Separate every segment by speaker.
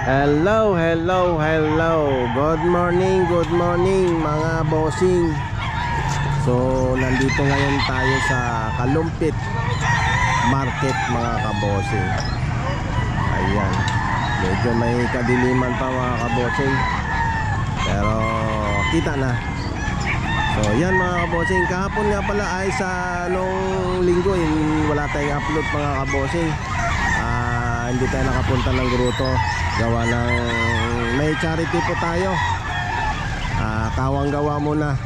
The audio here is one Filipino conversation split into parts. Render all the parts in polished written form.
Speaker 1: Hello, hello, hello. Good morning mga bossing. So, nandito ngayon tayo sa Kalumpit Market mga kabossing. Ayan. Medyo may kadiliman pa mga kabossing, pero kita na. So, yan mga kabossing. Kahapon nga pala ay sa nung linggo, wala tayong upload mga kabossing. Hindi tayo nakapunta ng gruto, gawa ng may charity po tayo. Kawang gawa muna.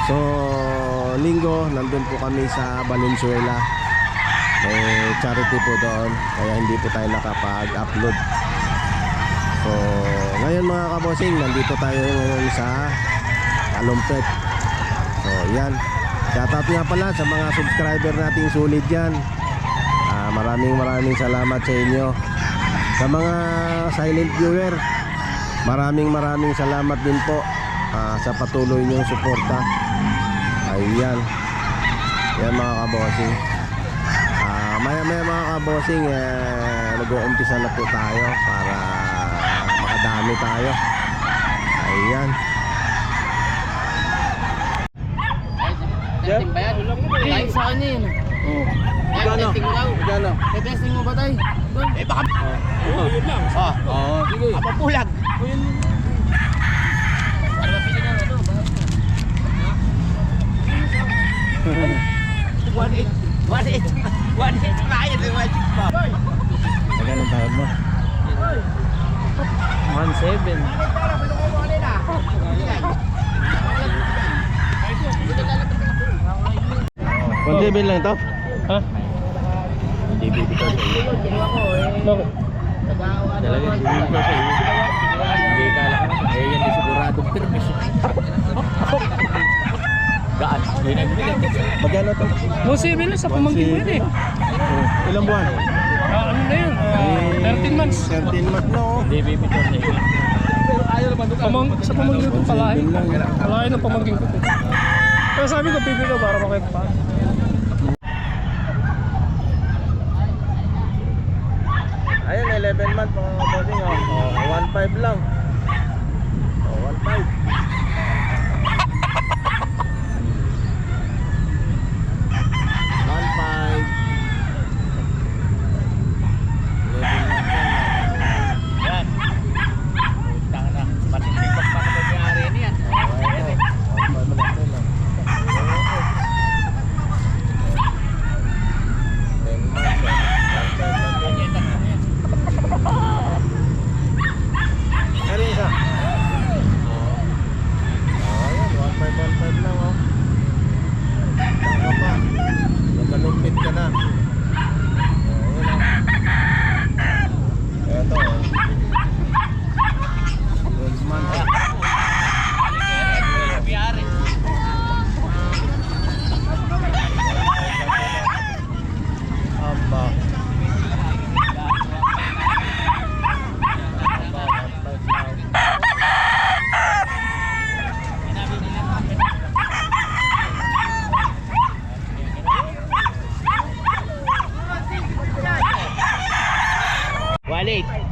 Speaker 1: So linggo nandun po kami sa Valenzuela, may charity po doon, kaya hindi po tayo nakapag-upload. So ngayon mga kabosing, nandito tayo ngayon sa Kalumpit. So yan, shoutout nga pala sa mga subscriber nating sulit dyan. Maraming salamat sa inyo. Sa mga silent viewer, maraming salamat din po sa patuloy niyong suporta. Ayan. Yan mga kabossing. Maya mga kabossing, nag-uumpisa na po tayo para makadami tayo. Ayan.
Speaker 2: Testing ba yan? Tayo sa kanya yun.
Speaker 1: Gano? Gano?
Speaker 2: Testing mo ba tayo?
Speaker 3: Baka yun lang.
Speaker 2: Sige.
Speaker 3: Papulag.
Speaker 2: Para mapili na ito.
Speaker 3: 1.8 kaya ng magic pa.
Speaker 1: Magkano tawag mo? 1.7 lang to?
Speaker 2: Ha?
Speaker 1: Hindi bibitaw sa iyo.
Speaker 2: Bakit?
Speaker 1: Talaga, hindi bibitaw sa iyo. Hindi kala ka na. Eh, yan di siguradong permis. Gaan. Magkano to?
Speaker 2: Musibin lang sa pamangkin mo yun eh.
Speaker 1: Ilang buwan?
Speaker 2: Ano na yun? 13 months.
Speaker 1: 13 months no. Hindi bibitaw sa iyo.
Speaker 2: Sa pamangkin ko itong palahin. Palahin ng pamangkin ko. Kaya sabi ko, bibili para makita pa.
Speaker 1: Ayun, 11 months mga kabossing. 1.5 lang. 1.5.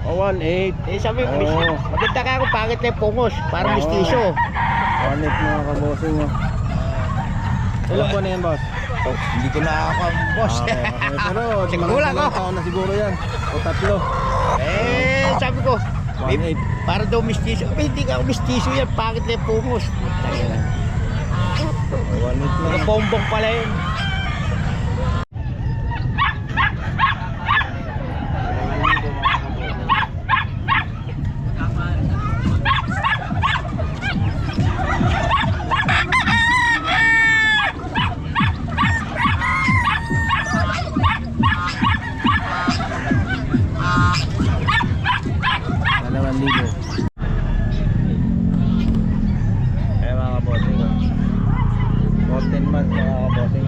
Speaker 1: Oh, 1.8.
Speaker 3: Eh sabi ko, maganda ka ako, pangit na yung pungos. Parang mistiso.
Speaker 1: 1.8 mga kabossing. Ilang buwan na yan, boss?
Speaker 3: Hindi ko na ako ang boss.
Speaker 1: Okay. Pero
Speaker 3: Kulang
Speaker 1: mga
Speaker 3: ako.
Speaker 1: taon na siguro yan. O 3.
Speaker 3: Sabi ko,
Speaker 1: 1.8.
Speaker 3: para daw mistiso. Hindi ka ako mistiso yan, pangit na yung pungos.
Speaker 1: 1.8 lang.
Speaker 3: Nakapombong pala yun.
Speaker 1: Kaya mga kabossing, 14 months mga kabossing.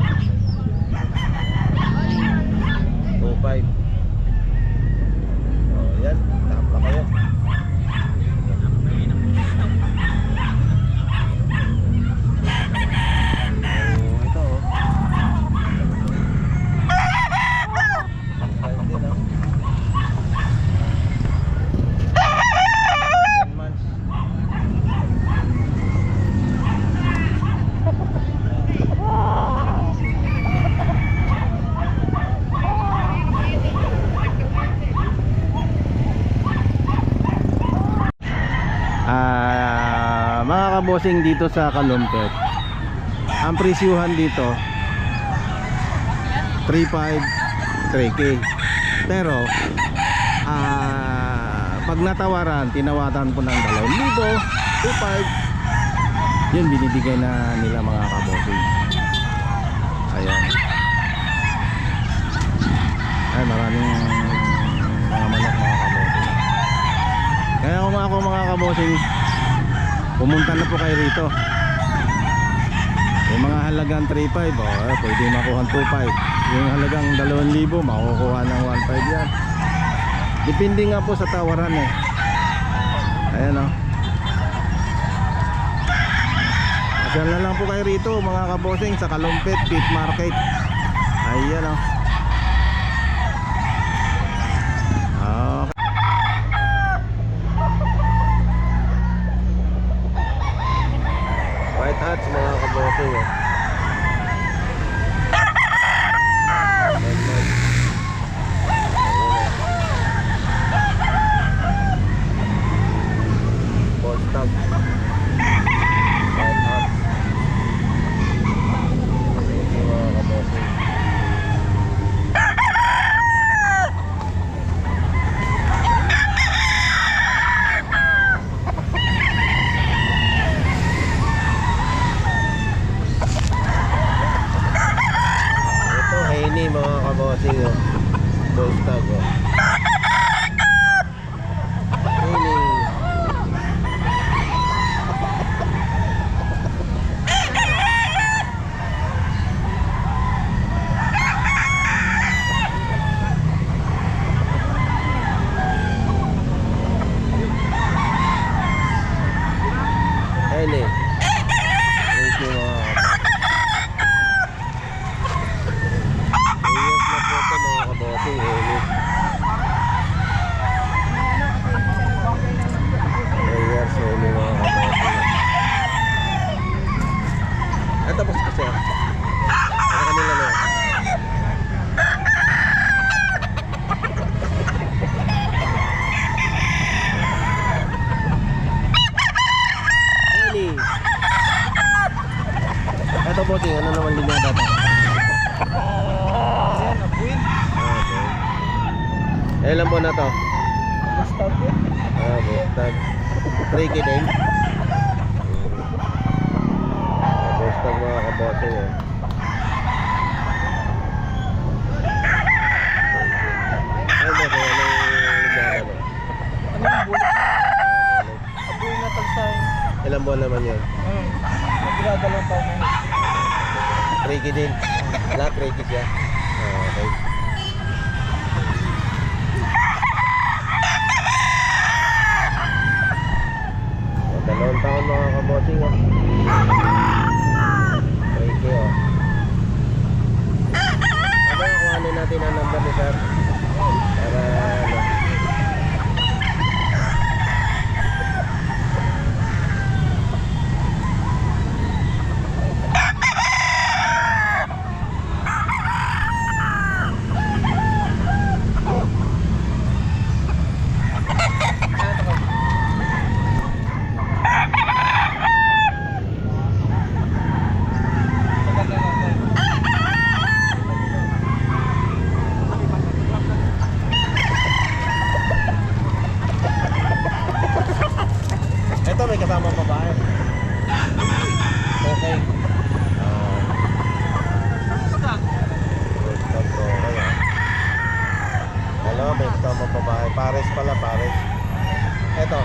Speaker 1: kabossing dito sa Kalumpit, ang presyuhan dito 3.5, 3K. Pero pag natawaran, tinawaran po ng 2,000, 2,500, yun binibigay na nila mga kabossing. Ayan. Ay, maraming mga manok mga kabossing. Kaya kung ako mga kabossing, pumunta na po kayo rito. Yung mga halagang 3.5, pwede makuha 2.5. Yung halagang 2,000, makukuha ng 1.5 yan. Depende nga po sa tawaran eh. Ayan o. Asyal na lang po kayo rito mga kabossing sa Kalumpit Pit Market. Ayan o. White hats mga kabossing eh. Boston White hats. Ito mga kabossing. Ini mga kabossing oh. Boston oh. Ini ini. Thank you mga kabossing ulit. Layers ulit mga kabossing. Ay tapos kasi ano kanila na ini. Ito bossing, ano naman din niya dati? Ilan po na to? Bustag yun. Bustag 3K din. Bustag mga kabossing eh. Ay ba kaya nang ligyan mo?
Speaker 2: Anong bulit? Abuin na tagsay.
Speaker 1: Ilan buwan naman yun?
Speaker 2: Nagdadalawang taon na yun.
Speaker 1: 3K din. Lahat 3K siya. Okay. Dalawang taon mga kabossing oh. 3K oh. Ano kuhanin natin ang number ni sir? Para ano? Ito may kasama babae. Okay. Hello, may kasama babae. Pares pala, pares. Ito.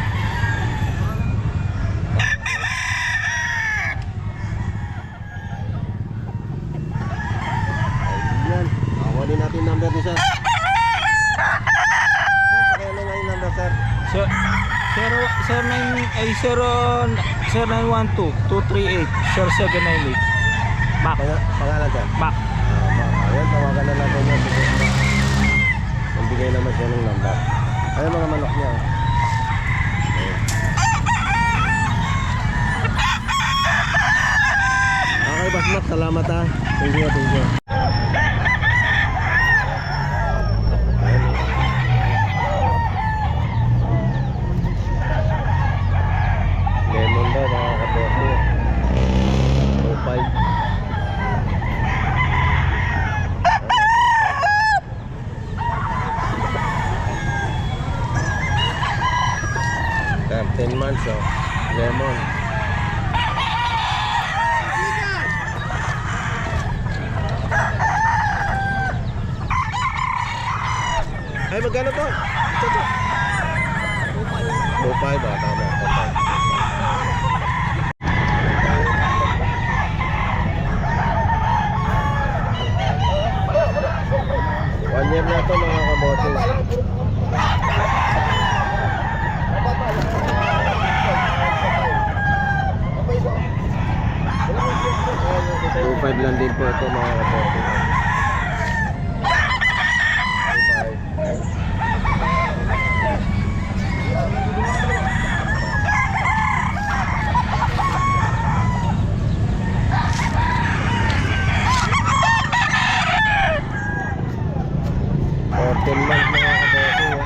Speaker 1: Ayan. Kunin natin number ni sir. Pakiano nga yung number sir.
Speaker 2: 0912-238-0798. Mac.
Speaker 1: Pangalan sir?
Speaker 2: Mac.
Speaker 1: Ayan, tawagan na natin niya. Nagbigay naman siya ng number. Ayan mga manok niya. Okay, Boss Mac, salamat ha. Thank you, thank you. Lemon daw mga kabossing. 10 months oh. Lemon. Ay, magkano to? Ito to. 2.5 ah, tama. 1 year na to mga kaboting. $2.5 lang din po ito mga kaboting. 2.5. Oh, 10 months mga kaboting oh.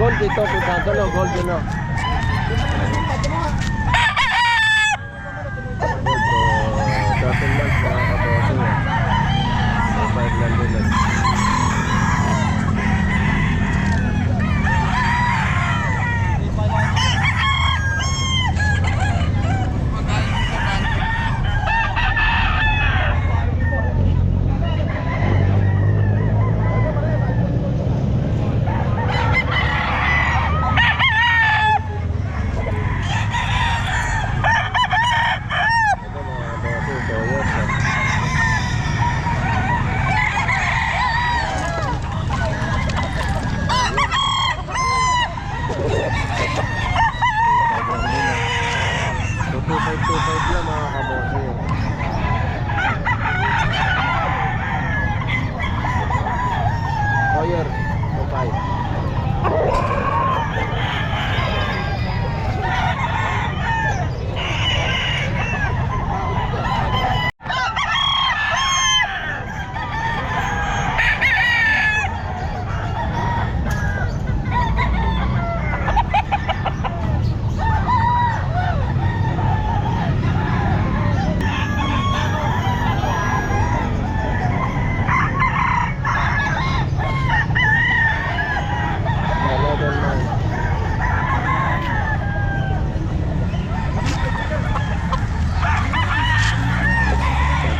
Speaker 1: Gold ito, pitado no, gold yun no. So, 13 months mga kaboting oh. 5 lang din eh. Hoyer, 2.5.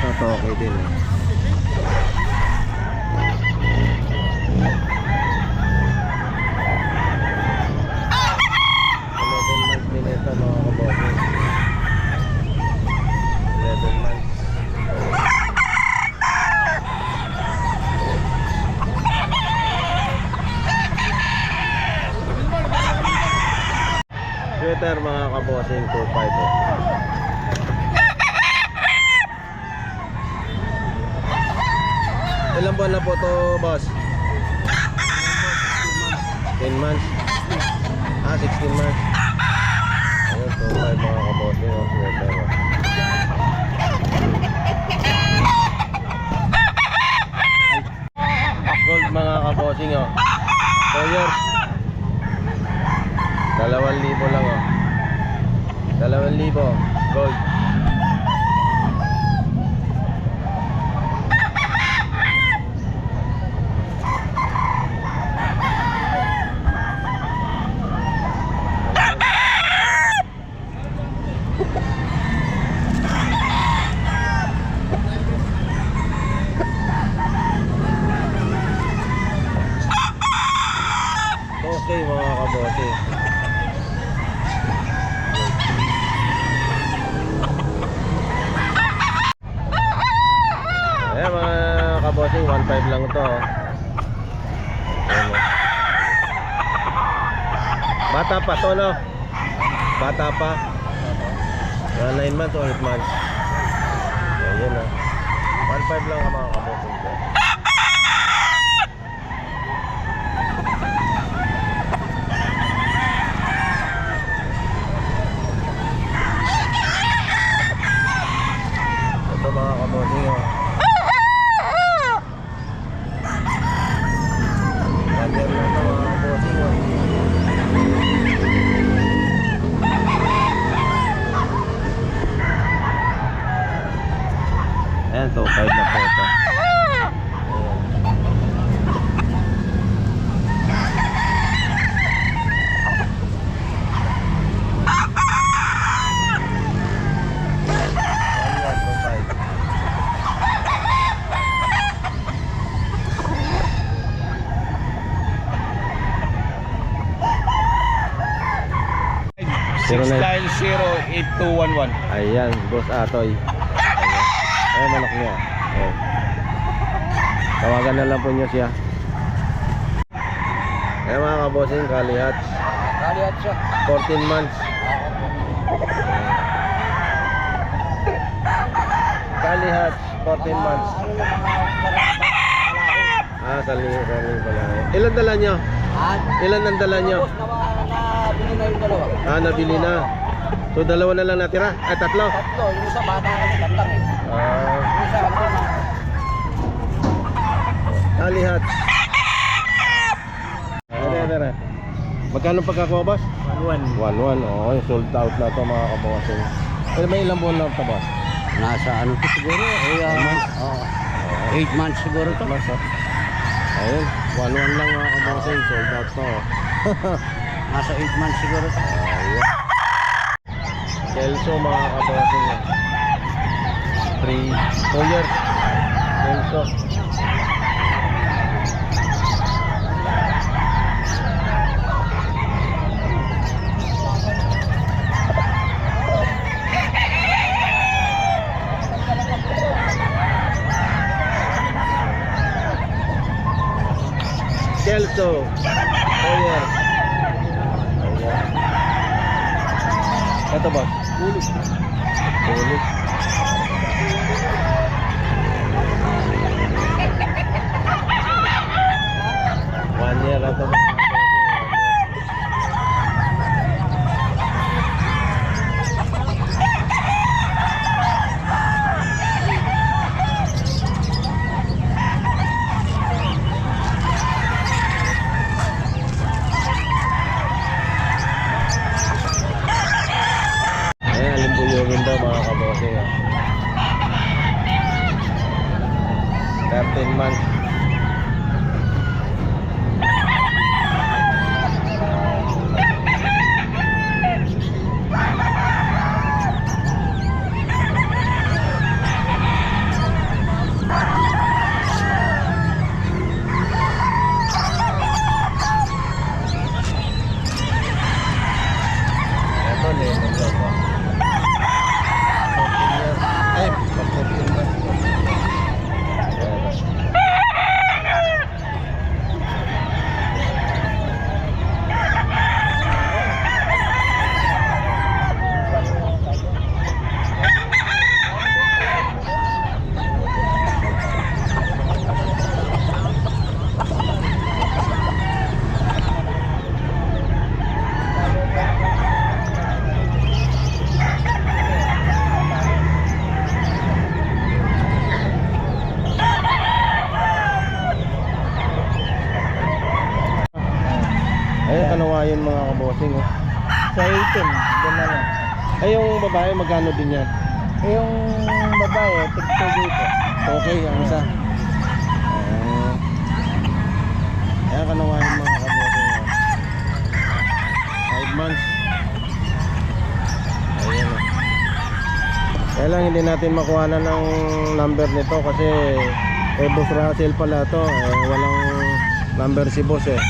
Speaker 1: Ito okay din eh. Sweater mga kabosing 2.5 oh. Ilang buwan na po to boss? 10 months. 16 months. Ayun, 2.5 mga kabosing oh. Sweater oh. Gold mga kabosing oh. 2 years. 2,000 lang oh. 2,000 gold. Okay mga kabote. Ayan mga kabosing, 1.5 lang ito oh. Ayan, oh. Bata pa to no? Bata pa 9 months or 8 months. Ayan oh. 1.5 lang mga kabosing. Ito mga kabosing Ayan, 2.5 na po ito. Zero nine.
Speaker 3: 6908211.
Speaker 1: Ayan, Boss Atoy. Ayan, manok niya. Ayan. Tawagan na lang po niyo siya. Ayan mga kabossing, kalihats.
Speaker 3: Kalihat siya.
Speaker 1: 14 months. Kalihats, 14 months. Saling pala. Ilan dala nyo? Ilan ang dala nyo?
Speaker 3: Nabili na yung dalawa.
Speaker 1: Nabili na. So dalawa na lang natira? Ay, tatlo?
Speaker 3: Tatlo, yung isa bata kasi tantang eh. Yung isa ano na.
Speaker 1: Kalihats. Tara. Magkano pagkakuha, boss?
Speaker 3: 1-1.
Speaker 1: 1-1. Okay, sold out na to mga kabossing. Pero may ilang buwan na ito, boss?
Speaker 3: Nasa ano to siguro? 8 months siguro to.
Speaker 1: Mas, ayun, 1-1 lang mga kabossing. Sold out to.
Speaker 3: Nasa 8 months siguro to.
Speaker 1: Ayun. Kelso mga kabossing. 2 years. Kelso. Kelso. 2 years. Ayan. Ito ba? Ulit. 1 year ito ba? Ayan, alimbuyogin daw mga kabossing. 13 months. Ito, lemon daw po. 14 years. Ay, 14 months. Ayun, kanawayan mga kabossing. Oh.
Speaker 3: Sa 18, doon na lang.
Speaker 1: Ay, yung babae, magkano din yan?
Speaker 3: Yung babae, tigto dito.
Speaker 1: Okay, ang isa. Ayan, kanawayan mga kabossing. Oh. 5 months. Ayan. Oh. Kaya lang hindi natin makuha na ng number nito kasi Boss Russell pala to. Walang number si boss eh.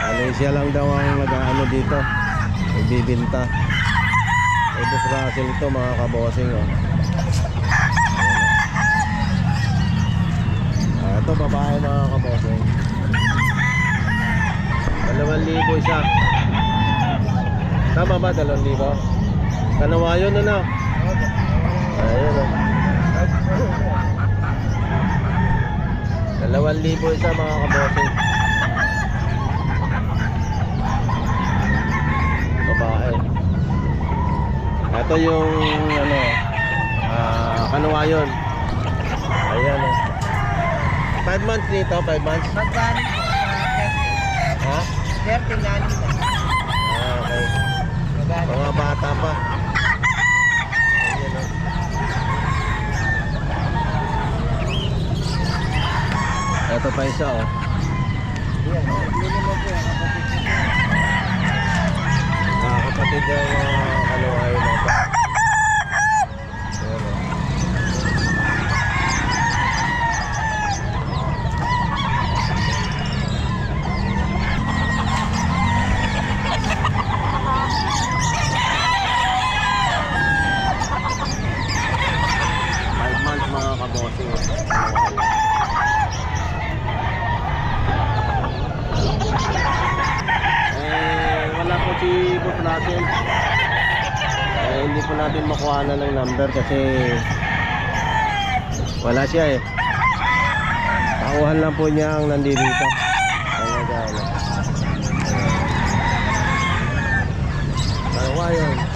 Speaker 1: Ano, siya lang daw ang nag-ano dito, nagbibinta. Boss Russell ito mga kabossing. Oh. Ito babae mga kabossing. 2,000 isa. Tama ba 2,000? Kanawayon na na. Ayun o. 2,000 isa mga kabossing. Babae. Ito yung ano, kanawayon. Ayan o. 5 months dito, 5 months.
Speaker 3: Magkano?
Speaker 1: Ha?
Speaker 3: 30 na nito.
Speaker 1: Okay. Mga bata pa. Ayan o. Ito pa isa oh. Kapatid ng kaluhay na ito. Ayan, oh. Five months mga kabosing. Wala po si boss natin. Hindi po natin makuha na ng number kasi wala siya eh. Takuhan lang po niya ang nandito. Ang nagano. Dalawa yun.